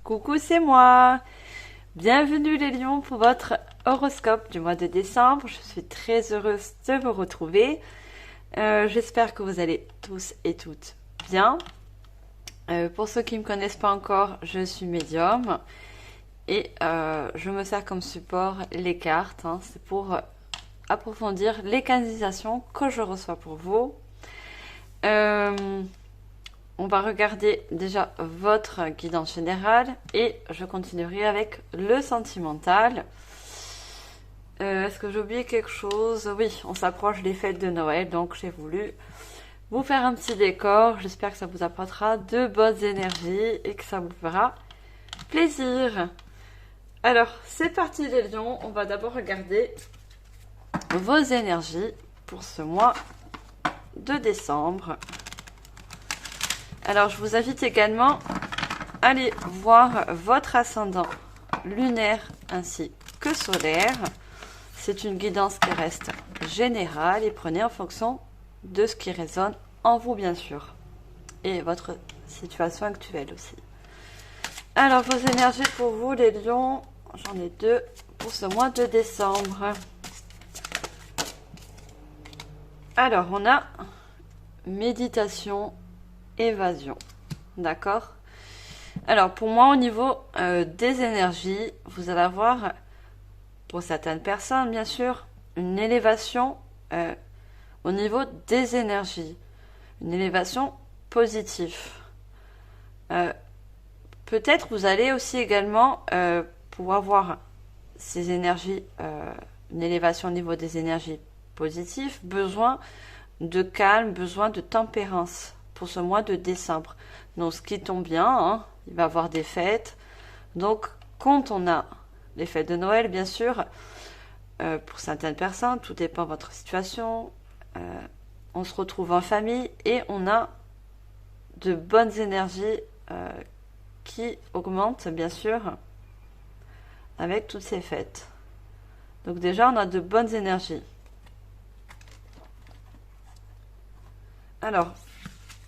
Coucou, c'est moi. Bienvenue les lions pour votre horoscope du mois de décembre. Je suis très heureuse de vous retrouver. J'espère que vous allez tous et toutes bien. Pour ceux qui ne me connaissent pas encore, je suis médium et je me sers comme support les cartes. C'est pour approfondir les canalisations que je reçois pour vous. On va regarder déjà votre guidance générale et je continuerai avec le sentimental. Est-ce que j'ai oublié quelque chose? Oui, on s'approche des fêtes de Noël, donc j'ai voulu vous faire un petit décor. J'espère que ça vous apportera de bonnes énergies et que ça vous fera plaisir. Alors, c'est parti les lions. On va d'abord regarder vos énergies pour ce mois de décembre. Alors, je vous invite également à aller voir votre ascendant lunaire ainsi que solaire. C'est une guidance qui reste générale et prenez en fonction de ce qui résonne en vous, bien sûr. Et votre situation actuelle aussi. Alors, vos énergies pour vous, les lions, j'en ai deux pour ce mois de décembre. Alors, on a méditation, évasion. D'accord? Alors, pour moi, au niveau des énergies, vous allez avoir, pour certaines personnes, bien sûr, une élévation au niveau des énergies. Une élévation positive. Peut-être vous allez aussi également pouvoir voir ces énergies, une élévation au niveau des énergies positives, besoin de calme, besoin de tempérance pour ce mois de décembre. Donc, ce qui tombe bien, il va y avoir des fêtes. Donc, quand on a les fêtes de Noël, bien sûr, pour certaines personnes, tout dépend de votre situation. On se retrouve en famille et on a de bonnes énergies qui augmentent, bien sûr, avec toutes ces fêtes. Donc, déjà, on a de bonnes énergies. Alors,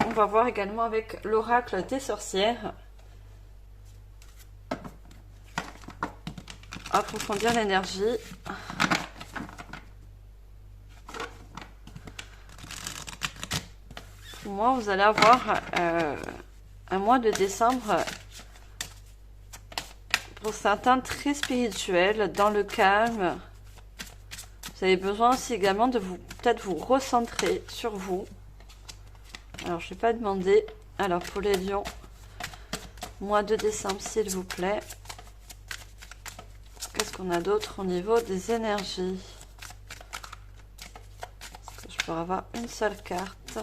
on va voir également avec l'oracle des sorcières. Approfondir l'énergie. Pour moi, vous allez avoir un mois de décembre, pour certains, très spirituel, dans le calme. Vous avez besoin aussi également de peut-être vous recentrer sur vous. Alors, je ne vais pas demander. Alors, pour les lions, mois de décembre, s'il vous plaît. Qu'est-ce qu'on a d'autre au niveau des énergies? Est-ce que je peux avoir une seule carte?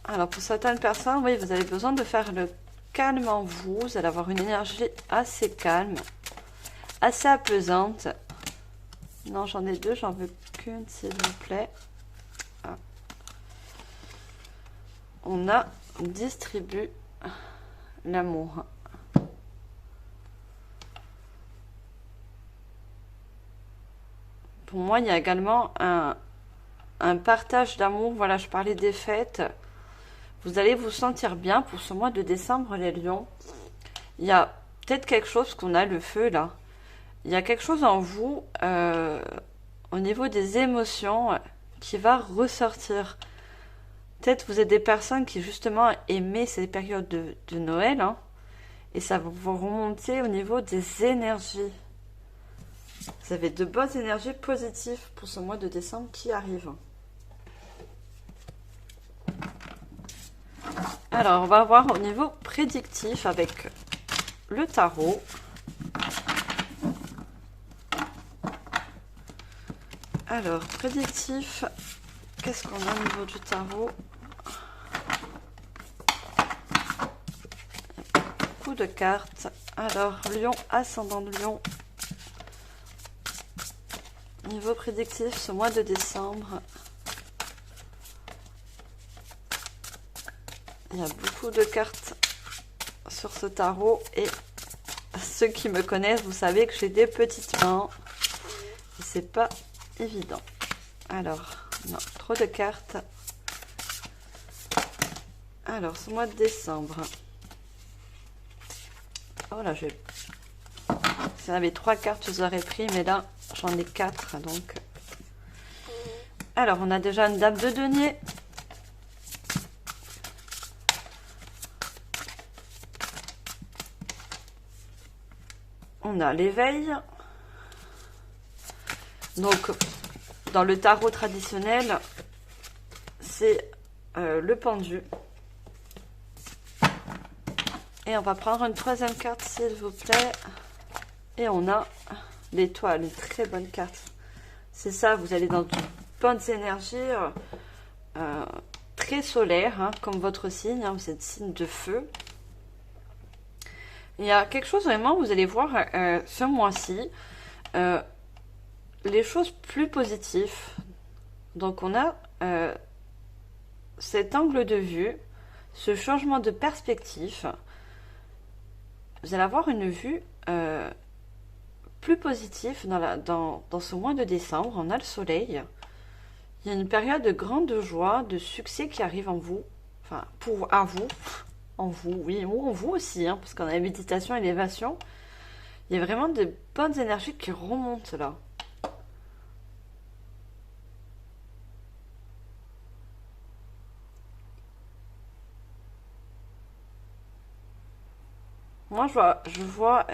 Alors, pour certaines personnes, oui, vous avez besoin de faire le calme en vous. Vous allez avoir une énergie assez calme, assez apaisante. Non, j'en ai deux, j'en veux qu'une, s'il vous plaît. Ah. On a distribue l'amour. Pour moi, il y a également un partage d'amour. Voilà, je parlais des fêtes. Vous allez vous sentir bien pour ce mois de décembre, les lions. Il y a peut-être quelque chose qu'on a le feu là. Il y a quelque chose en vous, au niveau des émotions, qui va ressortir. Peut-être vous êtes des personnes qui justement aimaient ces périodes de Noël, et ça va vous remonter au niveau des énergies. Vous avez de bonnes énergies positives pour ce mois de décembre qui arrive. Alors, on va voir au niveau prédictif avec le tarot. Alors, prédictif, qu'est-ce qu'on a au niveau du tarot? Beaucoup de cartes. Alors, Lion, ascendant de Lion. Niveau prédictif, ce mois de décembre. Il y a beaucoup de cartes sur ce tarot. Et ceux qui me connaissent, vous savez que j'ai des petites mains. Et c'est pas évident. Alors, non, trop de cartes. Alors, ce mois de décembre. Oh là, j'ai... Si on avait 3 cartes, je vous aurais pris, mais là, j'en ai 4, donc... Alors, on a déjà une dame de denier. On a l'éveil. Donc, dans le tarot traditionnel, c'est le pendu. Et on va prendre une troisième carte, s'il vous plaît. Et on a l'étoile, une très bonne carte. C'est ça, vous allez dans de bonnes énergies, très solaires, hein, comme votre signe. Hein, vous êtes signe de feu. Il y a quelque chose vraiment, vous allez voir ce mois-ci, les choses plus positives. Donc on a cet angle de vue, ce changement de perspective. Vous allez avoir une vue plus positive dans ce mois de décembre. On a le soleil. Il y a une période de grande joie, de succès qui arrive en vous. Enfin, à vous. En vous, oui, ou en vous aussi, hein, parce qu'on a la méditation, élévation. Il y a vraiment de bonnes énergies qui remontent là. Moi, je vois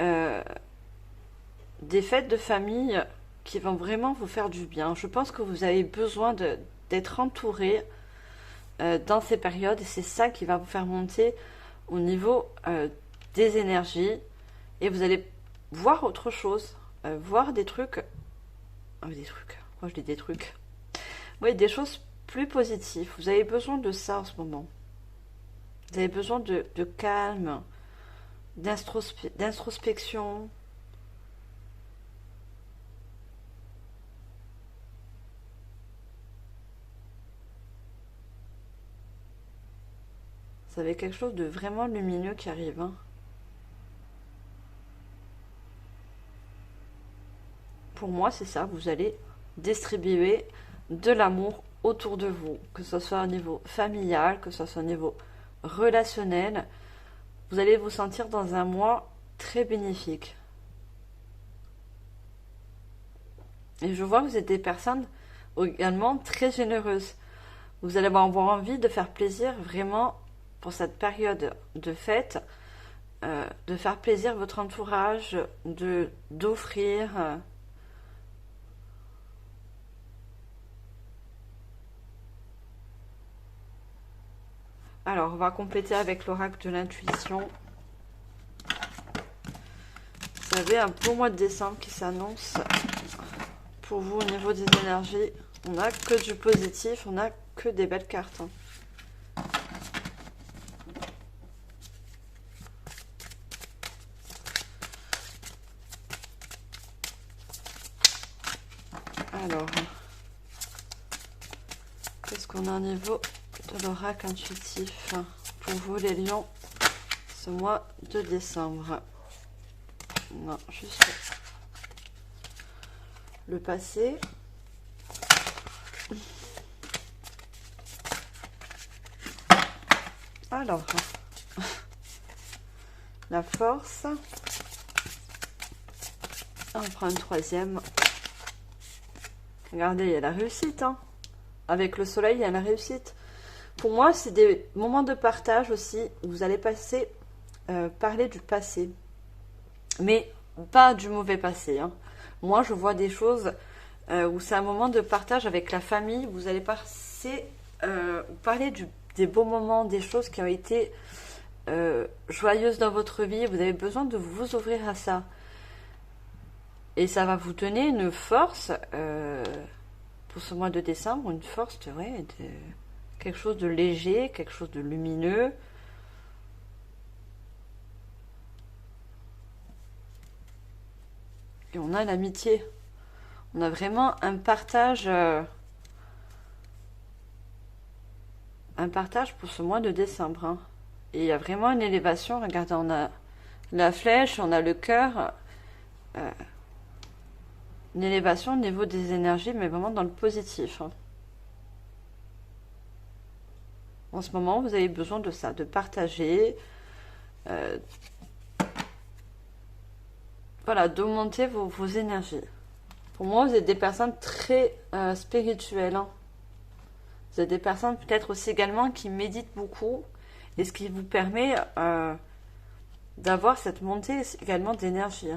des fêtes de famille qui vont vraiment vous faire du bien. Je pense que vous avez besoin d'être entouré dans ces périodes et c'est ça qui va vous faire monter au niveau des énergies et vous allez voir autre chose, voir des trucs, moi je dis des trucs, oui, des choses plus positives. Vous avez besoin de ça en ce moment. Vous avez besoin de calme, d'introspection. Vous avez quelque chose de vraiment lumineux qui arrive. Hein. Pour moi, c'est ça. Vous allez distribuer de l'amour autour de vous. Que ce soit au niveau familial, que ce soit au niveau relationnel. Vous allez vous sentir dans un mois très bénéfique. Et je vois que vous êtes des personnes également très généreuses. Vous allez avoir envie de faire plaisir vraiment pour cette période de fête, de faire plaisir à votre entourage, d'offrir. Alors, on va compléter avec l'oracle de l'intuition. Vous avez un beau mois de décembre qui s'annonce pour vous au niveau des énergies. On n'a que du positif, on n'a que des belles cartes. Hein. Alors, qu'est-ce qu'on a au niveau de l'oracle intuitif pour vous les lions ce mois de décembre? Non, juste le passé. Alors, la force. On prend une troisième. Regardez, il y a la réussite. Hein. Avec le soleil, il y a la réussite. Pour moi, c'est des moments de partage aussi. Où vous allez parler du passé. Mais pas du mauvais passé. Hein. Moi, je vois des choses où c'est un moment de partage avec la famille. Vous allez parler des beaux moments, des choses qui ont été joyeuses dans votre vie. Vous avez besoin de vous ouvrir à ça. Et ça va vous donner une force pour ce mois de décembre, une force de quelque chose de léger, quelque chose de lumineux. Et on a l'amitié. On a vraiment un partage pour ce mois de décembre. Hein. Et il y a vraiment une élévation. Regardez, on a la flèche, on a le cœur. Une élévation au niveau des énergies, mais vraiment dans le positif. Hein. En ce moment, vous avez besoin de ça, de partager, voilà, d'augmenter vos énergies. Pour moi, vous êtes des personnes très spirituelles. Hein. Vous êtes des personnes peut-être aussi également qui méditent beaucoup et ce qui vous permet d'avoir cette montée également d'énergie.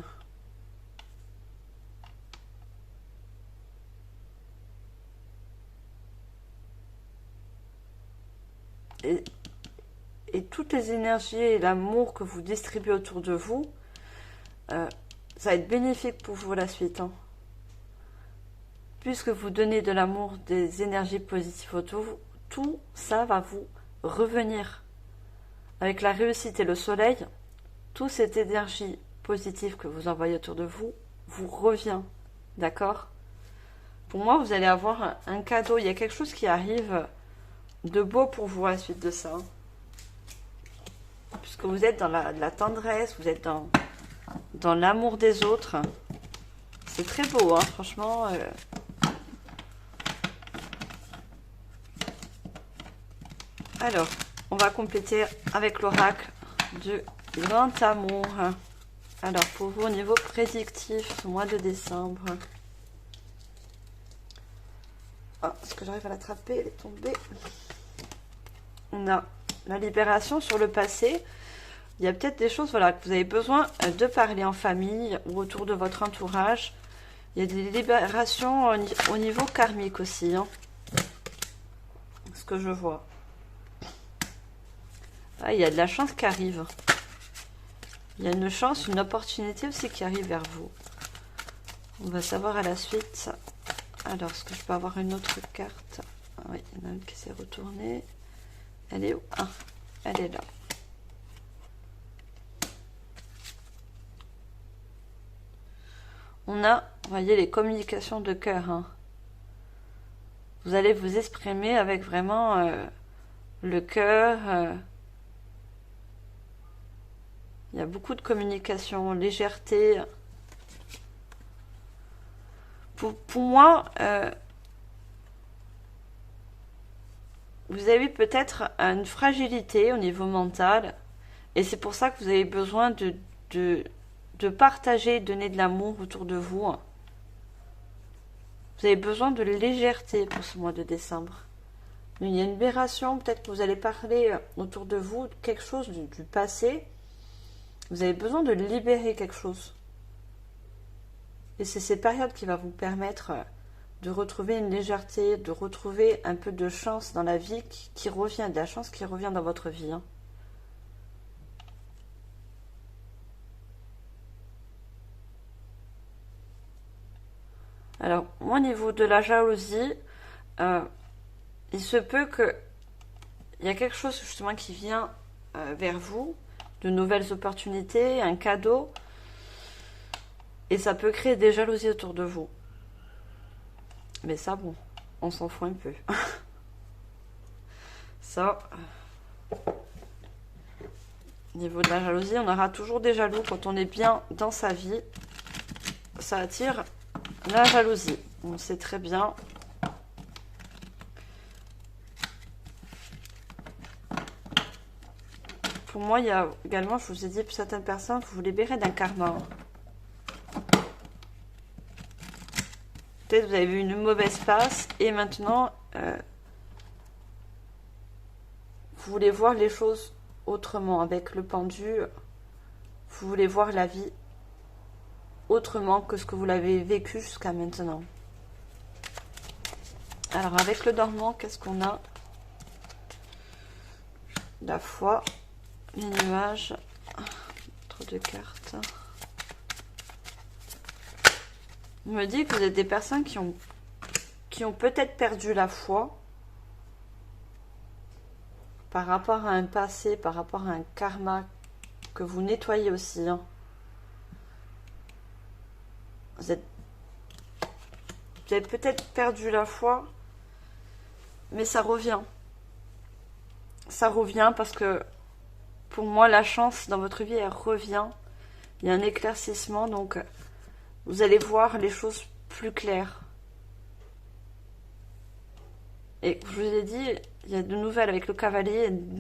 Et toutes les énergies et l'amour que vous distribuez autour de vous, ça va être bénéfique pour vous la suite. Hein. Puisque vous donnez de l'amour, des énergies positives autour, tout ça va vous revenir. Avec la réussite et le soleil, toute cette énergie positive que vous envoyez autour de vous, vous revient. D'accord? Pour moi, vous allez avoir un cadeau. Il y a quelque chose qui arrive de beau pour vous à la suite de ça. Puisque vous êtes dans la tendresse, vous êtes dans l'amour des autres. C'est très beau, hein, franchement. Alors, on va compléter avec l'oracle du grand amour. Alors, pour vous, au niveau prédictif, ce mois de décembre. Ah, est-ce que j'arrive à l'attraper? Elle est tombée. On a la libération sur le passé. Il y a peut-être des choses, voilà, que vous avez besoin de parler en famille ou autour de votre entourage. Il y a des libérations au niveau karmique aussi. Hein. Ce que je vois. Ah, il y a de la chance qui arrive. Il y a une chance, une opportunité aussi qui arrive vers vous. On va savoir à la suite. Alors, est-ce que je peux avoir une autre carte? Ah, oui, il y en a une qui s'est retournée. Elle est où? Ah, elle est là. On a, vous voyez, les communications de cœur. Hein. Vous allez vous exprimer avec vraiment le cœur. Il y a beaucoup de communication, légèreté. Pour moi, vous avez peut-être une fragilité au niveau mental. Et c'est pour ça que vous avez besoin de partager, donner de l'amour autour de vous. Vous avez besoin de légèreté pour ce mois de décembre. Il y a une libération, peut-être que vous allez parler autour de vous de quelque chose du passé. Vous avez besoin de libérer quelque chose. Et c'est ces périodes qui vont vous permettre de retrouver une légèreté, de retrouver un peu de chance dans la vie qui revient, de la chance qui revient dans votre vie. Hein. Alors, moi, au niveau de la jalousie, il se peut que il y a quelque chose justement qui vient vers vous, de nouvelles opportunités, un cadeau, et ça peut créer des jalousies autour de vous. Mais ça, bon, on s'en fout un peu. Ça, au niveau de la jalousie, on aura toujours des jaloux quand on est bien dans sa vie. Ça attire la jalousie. On sait très bien. Pour moi, il y a également, je vous ai dit, pour certaines personnes, vous vous libérez d'un karma. Peut-être vous avez eu une mauvaise passe et maintenant, vous voulez voir les choses autrement. Avec le pendu, vous voulez voir la vie autrement que ce que vous l'avez vécu jusqu'à maintenant. Alors, avec le dormant, qu'est-ce qu'on a? La foi, les nuages, trop de cartes. On me dit que vous êtes des personnes qui ont peut-être perdu la foi par rapport à un passé, par rapport à un karma que vous nettoyez aussi. Hein. Vous avez peut-être perdu la foi, mais ça revient. Ça revient parce que pour moi, la chance dans votre vie, elle revient. Il y a un éclaircissement, donc vous allez voir les choses plus claires. Et je vous ai dit, il y a de nouvelles avec le cavalier, de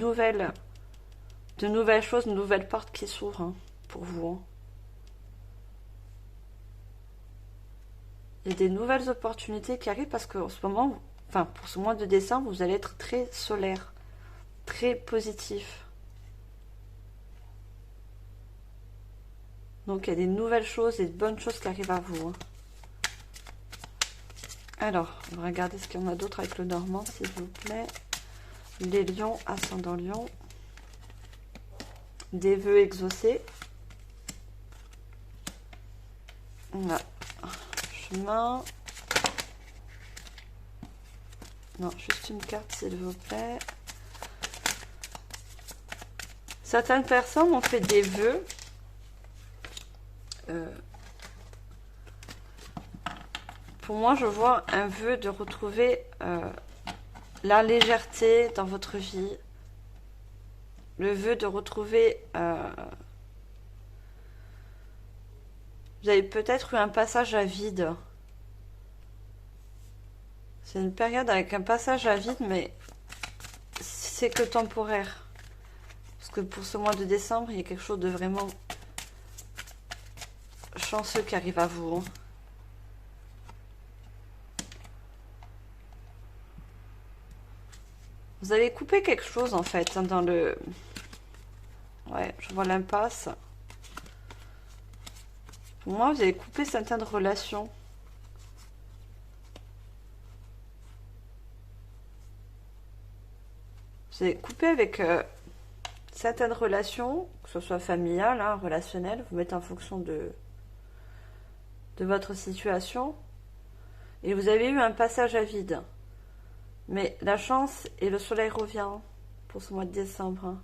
nouvelles choses, de nouvelles portes qui s'ouvrent hein, pour vous. Hein. Il y a des nouvelles opportunités qui arrivent parce qu'en ce moment, enfin pour ce mois de décembre, vous allez être très solaire, très positif. Donc il y a des nouvelles choses et de bonnes choses qui arrivent à vous. Hein. Alors, on va regarder ce qu'il y en a d'autre avec le Normand, s'il vous plaît. Les lions, ascendant lion. Des vœux exaucés. On a chemin. Non, juste une carte, s'il vous plaît. Certaines personnes ont fait des vœux. Pour moi, je vois un vœu de retrouver la légèreté dans votre vie. Le vœu de retrouver... vous avez peut-être eu un passage à vide. C'est une période avec un passage à vide, mais c'est que temporaire. Parce que pour ce mois de décembre, il y a quelque chose de vraiment chanceux qui arrive à vous. Hein. Vous avez coupé quelque chose en fait hein, dans le... Ouais, je vois l'impasse. Pour moi, vous avez coupé certaines relations. Vous avez coupé avec certaines relations, que ce soit familiales, hein, relationnelles. Vous mettez en fonction de votre situation. Et vous avez eu un passage à vide. Mais la chance et le soleil revient pour ce mois de décembre. Hein.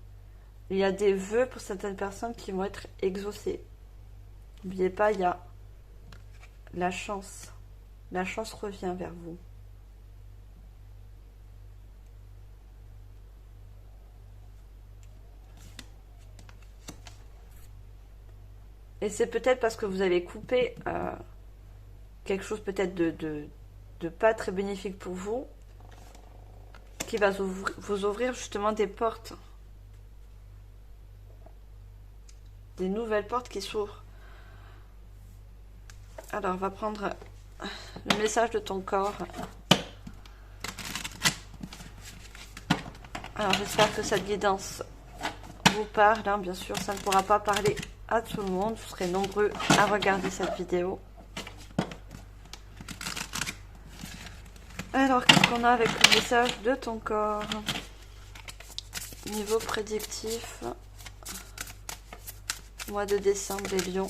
Il y a des vœux pour certaines personnes qui vont être exaucés. N'oubliez pas, il y a la chance. La chance revient vers vous. Et c'est peut-être parce que vous avez coupé quelque chose peut-être de pas très bénéfique pour vous, qui va vous ouvrir justement des portes. Des nouvelles portes qui s'ouvrent. Alors, on va prendre le message de ton corps. Alors, j'espère que cette guidance vous parle. Hein. Bien sûr, ça ne pourra pas parler à tout le monde. Vous serez nombreux à regarder cette vidéo. Alors, qu'est-ce qu'on a avec le message de ton corps? Niveau prédictif. Mois de décembre des lions.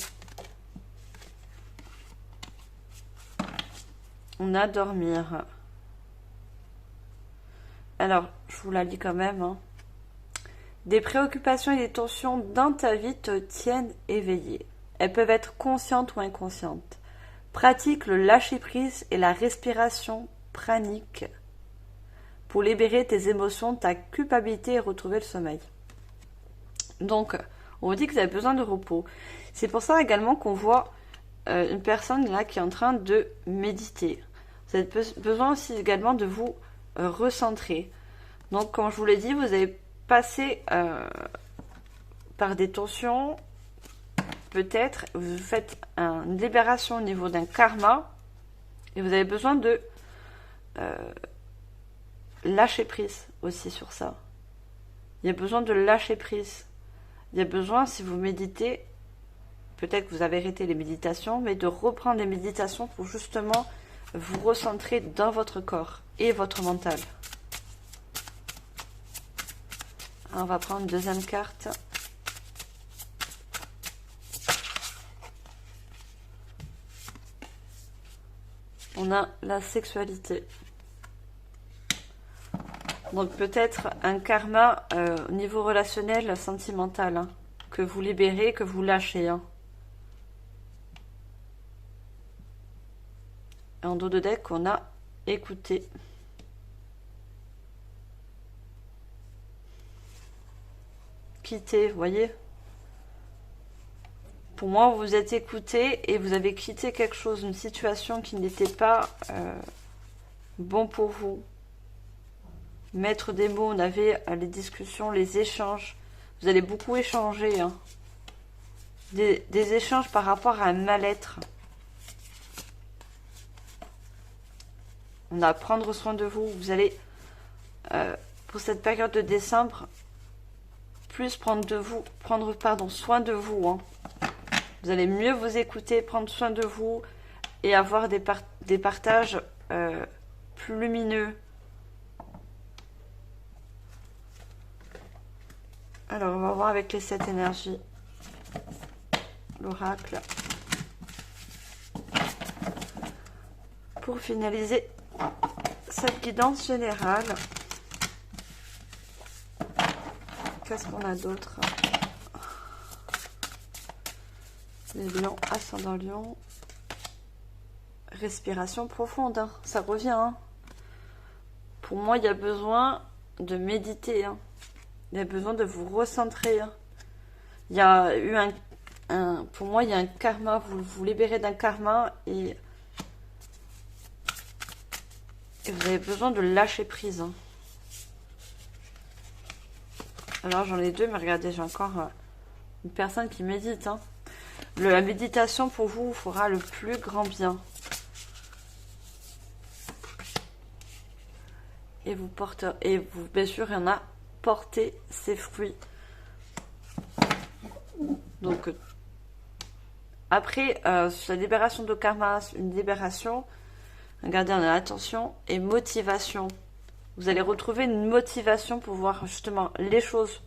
On a dormir. Alors, je vous la lis quand même. Hein. Des préoccupations et des tensions dans ta vie te tiennent éveillé. Elles peuvent être conscientes ou inconscientes. Pratique le lâcher-prise et la respiration pranique pour libérer tes émotions, ta culpabilité et retrouver le sommeil. Donc, on vous dit que vous avez besoin de repos. C'est pour ça également qu'on voit une personne là qui est en train de méditer. Vous avez besoin aussi également de vous recentrer. Donc, comme je vous l'ai dit, vous avez passé par des tensions. Peut-être vous faites une libération au niveau d'un karma et vous avez besoin de lâcher prise aussi sur ça. Il y a besoin de lâcher prise. Il y a besoin, si vous méditez, peut-être que vous avez arrêté les méditations, mais de reprendre les méditations pour justement vous recentrer dans votre corps et votre mental. Alors, on va prendre une deuxième carte. On a la sexualité. Donc peut-être un karma au niveau relationnel, sentimental, hein, que vous libérez, que vous lâchez. Hein. Et en dos de deck, on a écouté. Quitter, vous voyez. Pour moi, vous vous êtes écouté et vous avez quitté quelque chose, une situation qui n'était pas bon pour vous. mettre des mots, on avait les discussions, les échanges. Vous allez beaucoup échanger. Hein. Des échanges par rapport à un mal-être. On a à prendre soin de vous. Vous allez, pour cette période de décembre, plus prendre soin de vous. Hein. Vous allez mieux vous écouter, prendre soin de vous et avoir des partages plus lumineux. Alors, on va voir avec les 7 énergies. L'oracle. Pour finaliser cette guidance générale. Qu'est-ce qu'on a d'autre? Les lions, ascendant lion. Respiration profonde, hein. Ça revient. Hein. Pour moi, il y a besoin de méditer. Hein. Il y a besoin de vous recentrer. Hein. Il y a eu pour moi, il y a un karma. Vous vous libérez d'un karma et vous avez besoin de lâcher prise. Hein. Alors, j'en ai 2, mais regardez, j'ai encore une personne qui médite. Hein. La méditation, pour vous, fera le plus grand bien. Et vous, bien sûr, il y en a porté ses fruits. Donc, après, la libération de karma, une libération, regardez, on a attention et motivation. Vous allez retrouver une motivation pour voir justement les choses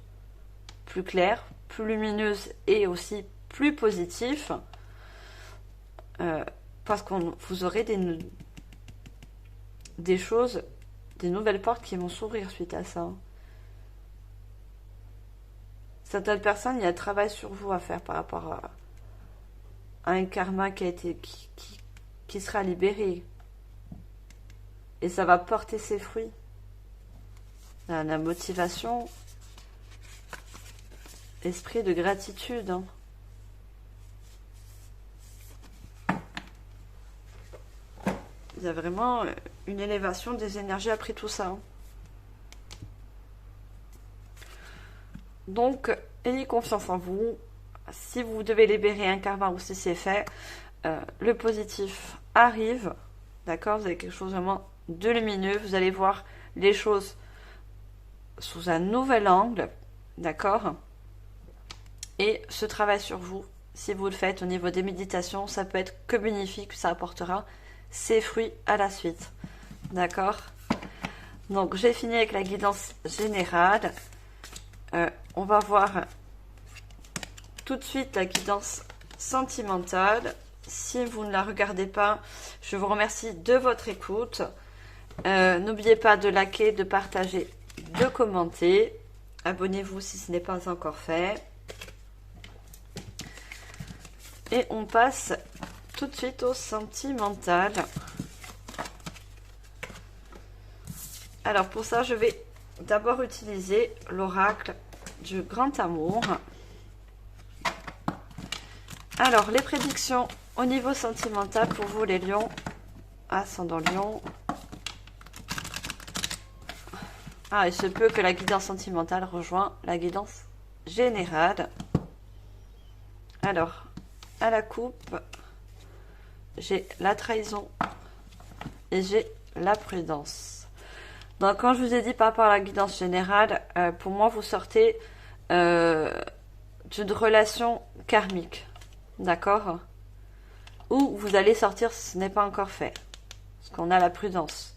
plus claires, plus lumineuses et aussi plus positives. Parce que vous aurez des choses, des nouvelles portes qui vont s'ouvrir suite à ça. Certaines personnes, il y a un travail sur vous à faire par rapport à un karma qui sera libéré. Et ça va porter ses fruits. La motivation, esprit de gratitude. Hein. Il y a vraiment une élévation des énergies après tout ça. Hein. Donc, ayez confiance en vous. Si vous devez libérer un karma ou si c'est fait, le positif arrive. D'accord? Vous avez quelque chose vraiment de lumineux. Vous allez voir les choses sous un nouvel angle. D'accord? Et ce travail sur vous, si vous le faites au niveau des méditations, ça peut être que bénéfique. Ça apportera ses fruits à la suite. D'accord? Donc, j'ai fini avec la guidance générale. On va voir tout de suite la guidance sentimentale. Si vous ne la regardez pas, je vous remercie de votre écoute. N'oubliez pas de liker, de partager, de commenter. Abonnez-vous si ce n'est pas encore fait. Et on passe tout de suite au sentimental. Alors pour ça, je vais d'abord utiliser l'oracle du grand amour. Alors, les prédictions au niveau sentimental pour vous les lions, ascendant lion. Ah, il se peut que la guidance sentimentale rejoigne la guidance générale. Alors, à la coupe, j'ai la trahison et j'ai la prudence. Donc, quand je vous ai dit par rapport à la guidance générale, pour moi, vous sortez d'une relation karmique. D'accord? Ou vous allez sortir si ce n'est pas encore fait. Parce qu'on a la prudence.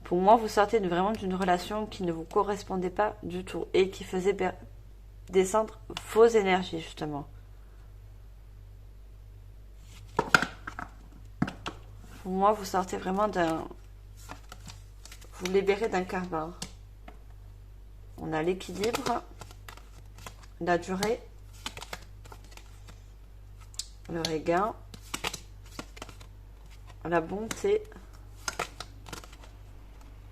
Pour moi, vous sortez vraiment d'une relation qui ne vous correspondait pas du tout. Et qui faisait descendre vos énergies, justement. Pour moi, vous sortez vraiment d'un... Vous libérez d'un karma. On a l'équilibre. La durée. Le regain, la bonté,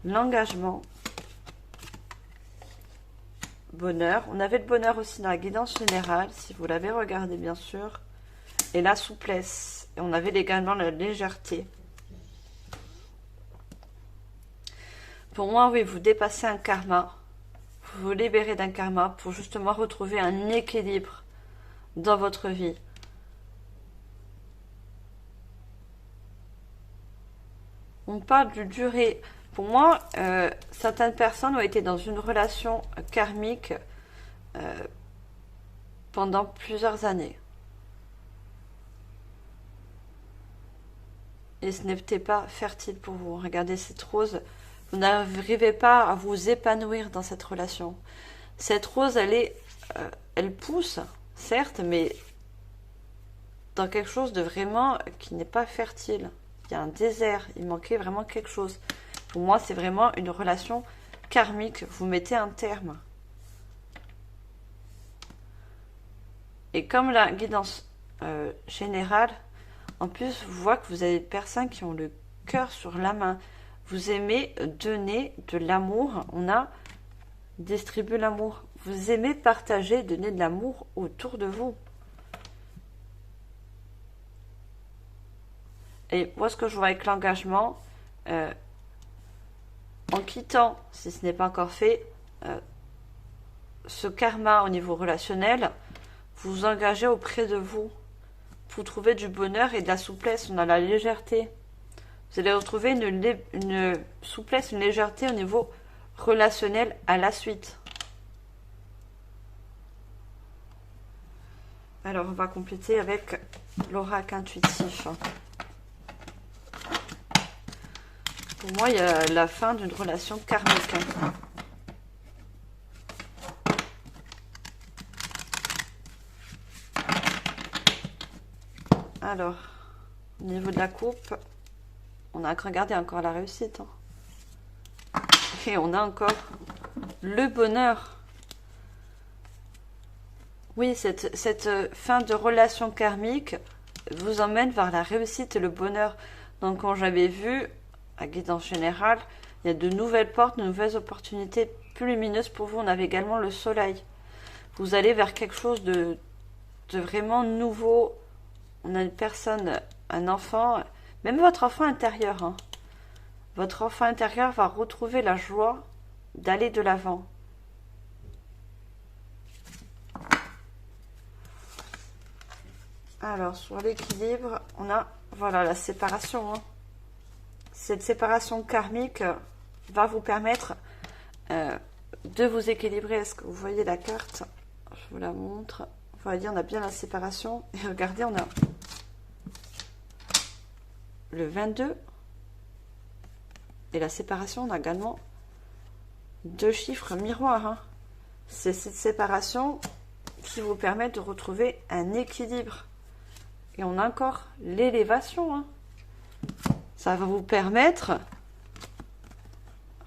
l'engagement, bonheur. On avait le bonheur aussi dans la guidance générale, si vous l'avez regardé bien sûr, et la souplesse. Et on avait également la légèreté. Pour moi, oui, vous dépassez un karma. Vous vous libérez d'un karma pour justement retrouver un équilibre dans votre vie. On parle de durée. Pour moi, certaines personnes ont été dans une relation karmique pendant plusieurs années. Et ce n'était pas fertile pour vous. Regardez cette rose. Vous n'arrivez pas à vous épanouir dans cette relation. Cette rose, elle pousse, certes, mais dans quelque chose de vraiment qui n'est pas fertile. Il y a un désert, il manquait vraiment quelque chose. Pour moi, c'est vraiment une relation karmique. Vous mettez un terme. Et comme la guidance générale, en plus, je vois que vous avez des personnes qui ont le cœur sur la main. Vous aimez donner de l'amour. On a distribué l'amour. Vous aimez partager, donner de l'amour autour de vous. Et moi, ce que je vois avec l'engagement, en quittant, si ce n'est pas encore fait, ce karma au niveau relationnel, vous vous engagez auprès de vous. Vous trouvez du bonheur et de la souplesse. On a la légèreté. Vous allez retrouver une souplesse, une légèreté au niveau relationnel à la suite. Alors, on va compléter avec l'oracle intuitif. Pour moi, il y a la fin d'une relation karmique. Alors, au niveau de la coupe, on a regardé encore la réussite. Et on a encore le bonheur. Oui, cette fin de relation karmique vous emmène vers la réussite et le bonheur. Donc, quand j'avais vu, à guidance générale, il y a de nouvelles portes, de nouvelles opportunités plus lumineuses pour vous. On avait également le soleil. Vous allez vers quelque chose de vraiment nouveau. On a une personne, un enfant, même votre enfant intérieur. Hein. Votre enfant intérieur va retrouver la joie d'aller de l'avant. Alors, sur l'équilibre, on a, voilà, la séparation. Hein. Cette séparation karmique va vous permettre de vous équilibrer. Est-ce que vous voyez la carte? Je vous la montre. Vous voyez, on a bien la séparation. Et regardez, on a le 22. Et la séparation, on a également 2 chiffres miroirs. Hein. C'est cette séparation qui vous permet de retrouver un équilibre. Et on a encore l'élévation. Hein. Ça va vous permettre,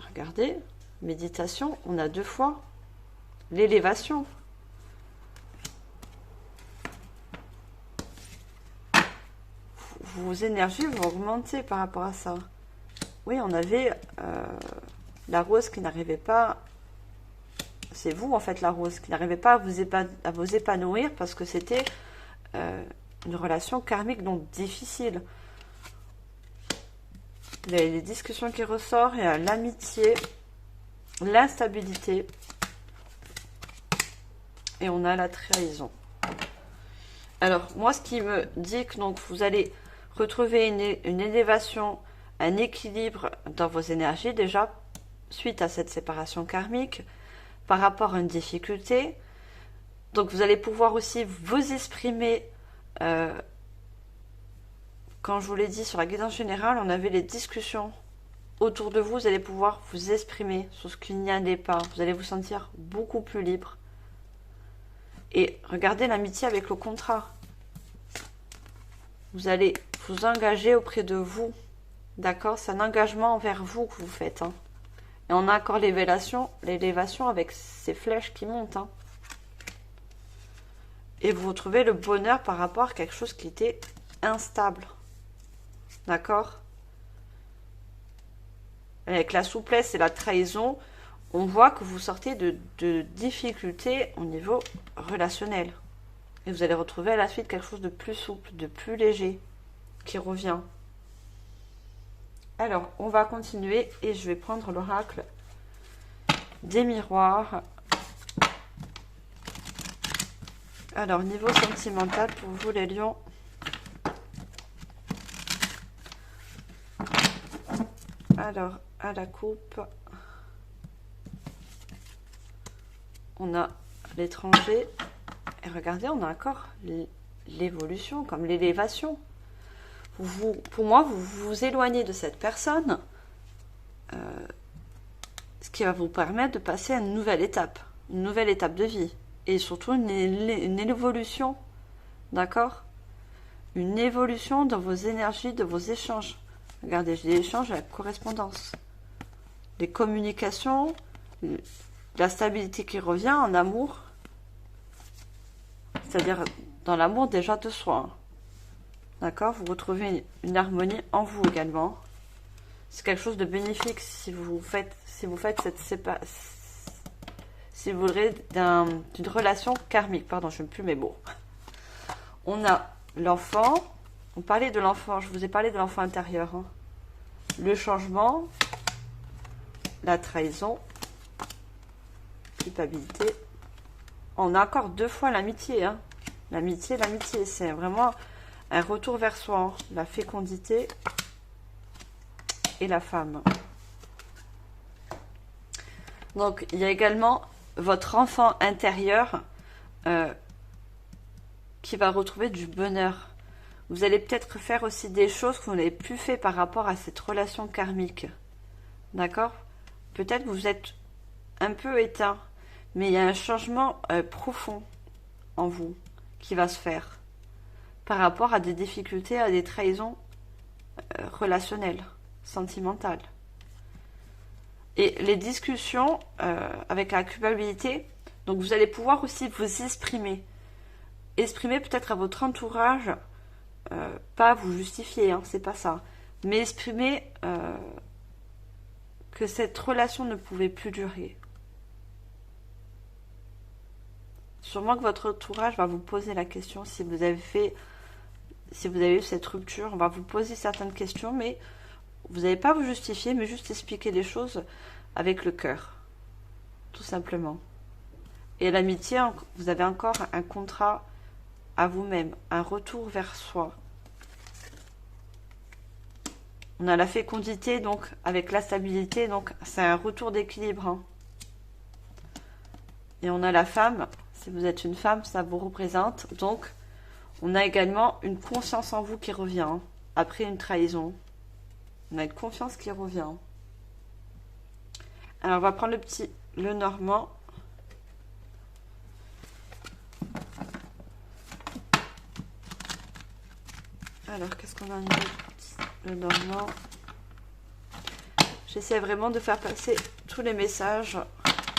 regardez, méditation, on a 2 fois l'élévation. Vos énergies vont augmenter par rapport à ça. Oui, on avait la rose qui n'arrivait pas, c'est vous en fait la rose, qui n'arrivait pas à vous épanouir parce que c'était une relation karmique, donc difficile. Il y a les discussions qui ressortent, il y a l'amitié, l'instabilité et on a la trahison. Alors, moi, ce qui me dit que donc, vous allez retrouver une élévation, un équilibre dans vos énergies déjà, suite à cette séparation karmique, par rapport à une difficulté. Donc, vous allez pouvoir aussi vous exprimer. Quand je vous l'ai dit sur la guidance générale, on avait les discussions autour de vous. Vous allez pouvoir vous exprimer sur ce qu'il n'y allait pas. Vous allez vous sentir beaucoup plus libre. Et regardez l'amitié avec le contrat. Vous allez vous engager auprès de vous. D'accord? C'est un engagement envers vous que vous faites. Hein. Et on a encore l'élévation avec ces flèches qui montent. Hein. Et vous retrouvez le bonheur par rapport à quelque chose qui était instable. D'accord? Avec la souplesse et la trahison, on voit que vous sortez de difficultés au niveau relationnel. Et vous allez retrouver à la suite quelque chose de plus souple, de plus léger, qui revient. Alors, on va continuer et je vais prendre l'oracle des miroirs. Alors, niveau sentimental pour vous les lions. Alors, à la coupe, on a l'étranger. Et regardez, on a encore l'évolution, comme l'élévation. Pour moi, vous vous éloignez de cette personne, ce qui va vous permettre de passer à une nouvelle étape de vie. Et surtout une évolution, d'accord? Une évolution dans vos énergies, de vos échanges. Regardez, j'ai des échanges à la correspondance. Les communications, la stabilité qui revient en amour. C'est-à-dire dans l'amour déjà de soi. D'accord? Vous retrouvez une harmonie en vous également. C'est quelque chose de bénéfique si vous faites cette séparation. Si vous voulez, d'une relation karmique. Pardon, je ne sais plus mes mots. On a l'enfant. On parlait de l'enfant. Je vous ai parlé de l'enfant intérieur. Hein. Le changement. La trahison. Culpabilité. On a encore 2 fois l'amitié. Hein. L'amitié. C'est vraiment un retour vers soi. Hein. La fécondité. Et la femme. Donc, il y a également votre enfant intérieur qui va retrouver du bonheur. Vous allez peut-être faire aussi des choses que vous n'avez plus fait par rapport à cette relation karmique. D'accord? Peut-être que vous êtes un peu éteint, mais il y a un changement profond en vous qui va se faire par rapport à des difficultés, à des trahisons relationnelles, sentimentales. Et les discussions avec la culpabilité, donc vous allez pouvoir aussi vous exprimer. Exprimer peut-être à votre entourage, pas vous justifier, hein, c'est pas ça. Mais exprimer que cette relation ne pouvait plus durer. Sûrement que votre entourage va vous poser la question si vous avez eu cette rupture, on va vous poser certaines questions, mais vous n'allez pas vous justifier, mais juste expliquer les choses avec le cœur. Tout simplement. Et l'amitié, vous avez encore un contrat à vous-même, un retour vers soi. On a la fécondité, donc, avec la stabilité, donc c'est un retour d'équilibre. Hein. Et on a la femme, si vous êtes une femme, ça vous représente. Donc, on a également une confiance en vous qui revient, hein, après une trahison. On a une confiance qui revient. Alors, on va prendre le normand. Alors, qu'est-ce qu'on a mis? Le normand. J'essaie vraiment de faire passer tous les messages.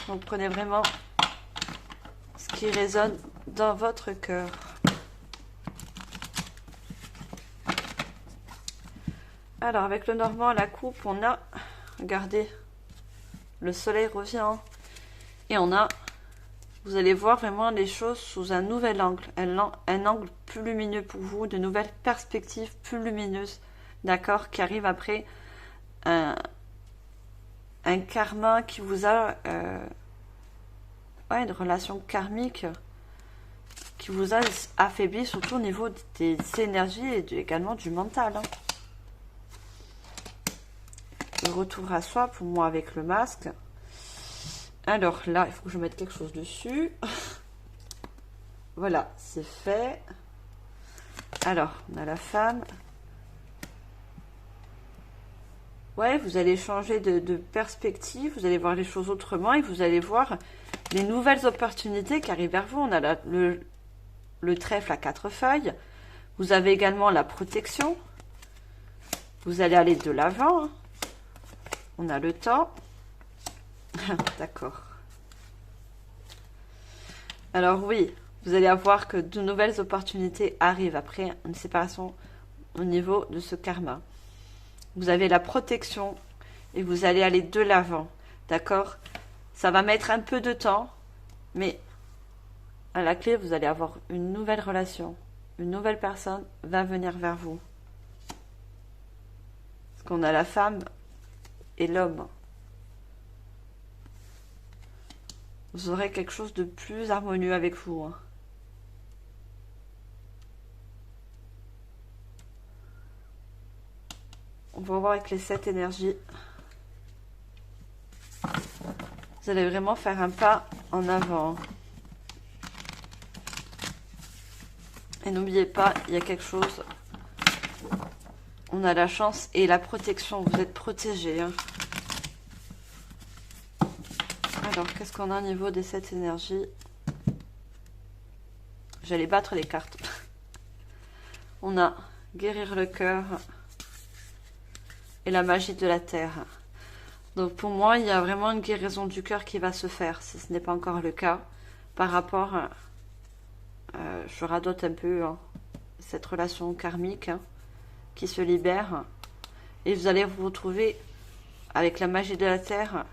Donc, prenez vraiment ce qui résonne dans votre cœur. Alors, avec le normand à la coupe, on a... Regardez, le soleil revient. Et on a... Vous allez voir vraiment les choses sous un nouvel angle. Un angle plus lumineux pour vous, de nouvelles perspectives plus lumineuses. D'accord? Qui arrive après un karma qui vous a... une relation karmique qui vous a affaibli, surtout au niveau des énergies et également du mental. Hein. Le retour à soi, pour moi, avec le masque. Alors là, il faut que je mette quelque chose dessus. Voilà, c'est fait. Alors, on a la femme. Ouais, vous allez changer de perspective, vous allez voir les choses autrement et vous allez voir les nouvelles opportunités qui arrivent vers vous. On a le trèfle à 4 feuilles. Vous avez également la protection. Vous allez aller de l'avant. Hein. On a le temps. D'accord. Alors oui, vous allez avoir que de nouvelles opportunités arrivent après une séparation au niveau de ce karma. Vous avez la protection et vous allez aller de l'avant. D'accord? Ça va mettre un peu de temps, mais à la clé, vous allez avoir une nouvelle relation. Une nouvelle personne va venir vers vous. qu'on a la femme et l'homme. Vous aurez quelque chose de plus harmonieux avec vous. Hein. On va voir avec les 7 énergies. Vous allez vraiment faire un pas en avant. Et n'oubliez pas, il y a quelque chose. On a la chance et la protection. Vous êtes protégé. Hein. Alors, qu'est-ce qu'on a au niveau des 7 énergies? J'allais battre les cartes. On a guérir le cœur et la magie de la terre. Donc pour moi, il y a vraiment une guérison du cœur qui va se faire, si ce n'est pas encore le cas, par rapport, je radote un peu, hein, cette relation karmique hein, qui se libère. Et vous allez vous retrouver avec la magie de la terre,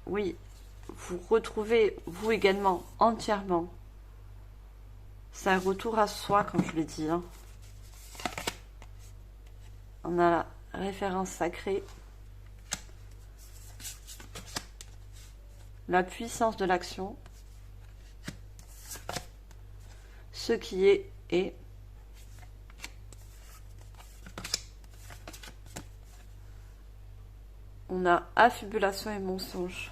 oui, vous retrouvez vous également entièrement. C'est un retour à soi, comme je l'ai dit. Hein. On a la référence sacrée. La puissance de l'action. Ce qui est. On a affubulation et mensonge.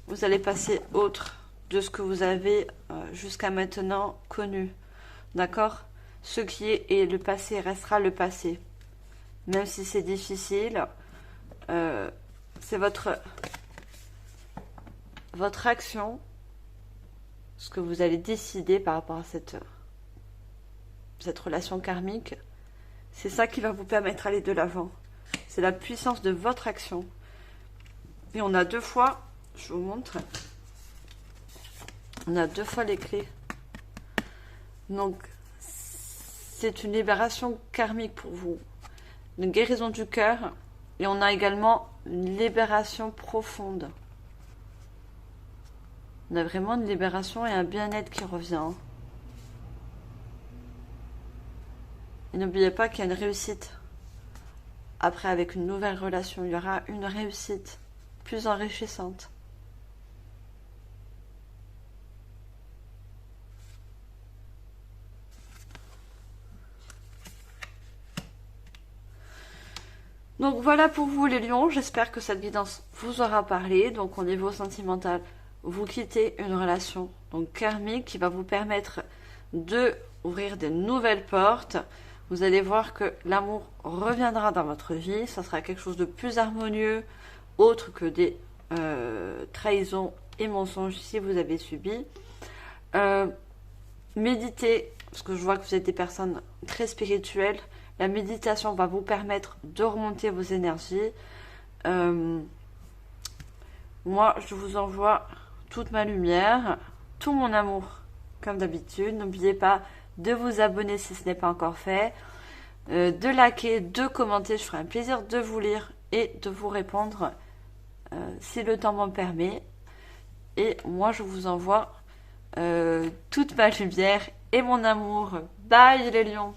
Vous allez passer autre de ce que vous avez jusqu'à maintenant connu. D'accord? Ce qui est et le passé restera le passé. Même si c'est difficile, c'est votre action, ce que vous allez décider par rapport à cette relation karmique, c'est ça qui va vous permettre d'aller de l'avant. C'est la puissance de votre action. Et on a 2 fois, je vous montre, on a 2 fois les clés. Donc, c'est une libération karmique pour vous. Une guérison du cœur. Et on a également une libération profonde. On a vraiment une libération et un bien-être qui revient. Et n'oubliez pas qu'il y a une réussite. Après, avec une nouvelle relation, il y aura une réussite plus enrichissante. Donc voilà pour vous les lions, j'espère que cette guidance vous aura parlé. Donc au niveau sentimental, vous quittez une relation donc karmique qui va vous permettre de ouvrir des nouvelles portes. Vous allez voir que l'amour reviendra dans votre vie, ça sera quelque chose de plus harmonieux, autre que des trahisons et mensonges si vous avez subi. Méditez, parce que je vois que vous êtes des personnes très spirituelles. La méditation va vous permettre de remonter vos énergies. Moi, je vous envoie toute ma lumière, tout mon amour, comme d'habitude. N'oubliez pas de vous abonner si ce n'est pas encore fait, de liker, de commenter. Je ferai un plaisir de vous lire et de vous répondre si le temps m'en permet. Et moi, je vous envoie toute ma lumière et mon amour. Bye les lions!